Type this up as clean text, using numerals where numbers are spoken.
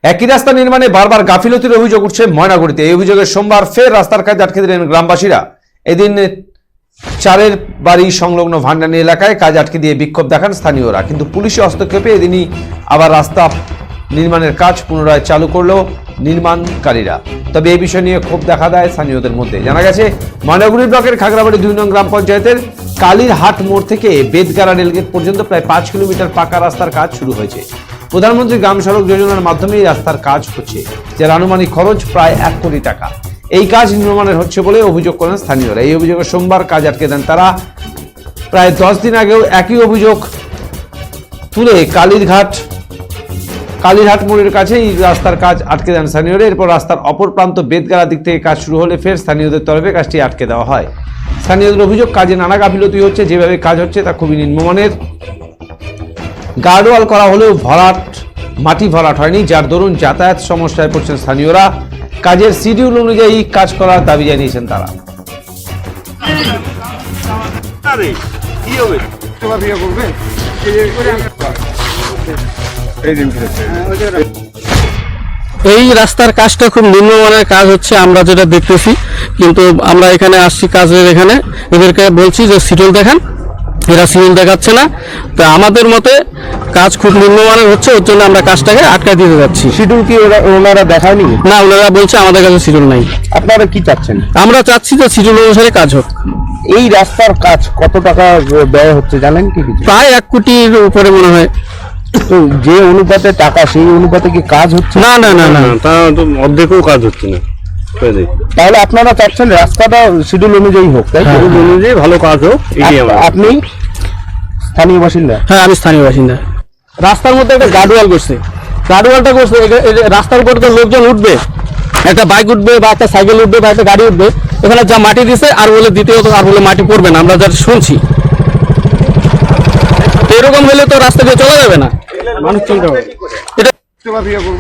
একই রাস্তা নির্মাণে বারবার গাফিলতির অভিযোগ উঠছে ময়নাগুড়িতে। এই অভিযোগে সোমবার ফের রাস্তার কাজ আটকে দিলেন গ্রামবাসীরা। এদিন চারের বাড়ি সংলগ্ন ভান্ডানি এলাকায় কাজ আটকে দিয়ে বিক্ষোভ দেখান স্থানীয়রা, কিন্তু পুলিশি হস্তক্ষেপে এদিনই আবার রাস্তা নির্মাণের কাজ পুনরায় চালু করল নির্মাণকারীরা। তবে এই বিষয় নিয়ে ক্ষোভ দেখা দেয় স্থানীয়দের মধ্যে। জানা গেছে, ময়নাগুড়ি ব্লকের খাগড়াবাড়ি 2 নং গ্রাম পঞ্চায়েতের কালীর হাট মোড় থেকে বেদগাড়া রেলগেট পর্যন্ত প্রায় 5 কিলোমিটার পাকা রাস্তার কাজ শুরু হয়েছে। প্রধানমন্ত্রী গ্রাম সড়ক যোজনার মাধ্যমে এই রাস্তার কাজ হচ্ছে, যার আনুমানিক খরচ প্রায় 1 কোটি টাকা। এই কাজ নির্মাণের হচ্ছে বলে অভিযোগ করেন স্থানীয়রা। এই অভিযোগে সোমবার কাজ আটকে দেন তারা। প্রায় 10 দিন আগেও একই অভিযোগ তুলে কালীরহাট মোড়ের কাছে এই রাস্তার কাজ আটকে দেন স্থানীয়রা। এরপর রাস্তার অপর প্রান্ত বেদগাড়া দিক থেকে কাজ শুরু হলে ফের স্থানীয়দের তরফে কাজটি আটকে দেওয়া হয়। স্থানীয়দের অভিযোগ, কাজে নানা গাফিলতি হচ্ছে, যেভাবে কাজ হচ্ছে তা খুবই নিম্নমানের। গার্ডওয়াল করা হলেও মাটি ভরাট হয়নি, যার দরুন যাতায়াত সমস্যায় পড়ছেন স্থানীয়রা। কাজের শিডিউল অনুযায়ী কাজ করার দাবি জানিয়েছেন তারা। এই রাস্তার কাজটা খুব নিম্নমানের কাজ হচ্ছে, আমরা যেটা দেখতেছি। কিন্তু আমরা এখানে আসছি কাজের, এখানে এদেরকে বলছি যে শিডিউল দেখান, এরা শিডিউল দেখাচ্ছে না। তো আমাদের মতে কাজ খুব নিম্নমানের হচ্ছে, ওর জন্য আমরা কাজটাকে আটকা দিতে যাচ্ছি। শিডিউল কি ওনারা দেখায়নি? না, ওনারা বলছে আমাদের কাছে শিডিউল নাই। আপনারা কি চাচ্ছেন? আমরা চাচ্ছি যে শিডিউল অনুসারে কাজ হোক। এই রাস্তার কাজ কত টাকা ব্যয় হচ্ছে জানেন কি কিছু? প্রায় 1 কোটির উপরে মনে হয়। তো যে অনুপাতে টাকা, সেই অনুপাতে কি কাজ হচ্ছে? না না না না, তা তো অর্ধেকও কাজ হচ্ছে না। তাহলে আপনারা চাচ্ছেন রাস্তাটা শিডিউল অনুযায়ী হোক, তাই তো? অনুযায়ী ভালো কাজ হোক। আপনি স্থানীয় বাসিন্দা? হ্যাঁ, আমি স্থানীয় বাসিন্দা। রাস্তার মধ্যে একটা গার্ডওয়াল করছে, গার্ডওয়ালটা করছে রাস্তার উপরে তো লোকজন উঠবে, একটা বাইক উঠবে বা একটা সাইকেল উঠবে বা একটা গাড়ি উঠবে, এখানে যা মাটি দিছে আর বলে দ্বিতীয়ত আর বলে মাটি পড়বে না, আমরা যা শুনছি। এরকম হলে তো রাস্তা দিয়ে চলা যাবে না, মানুষ চলতে হবে। এটা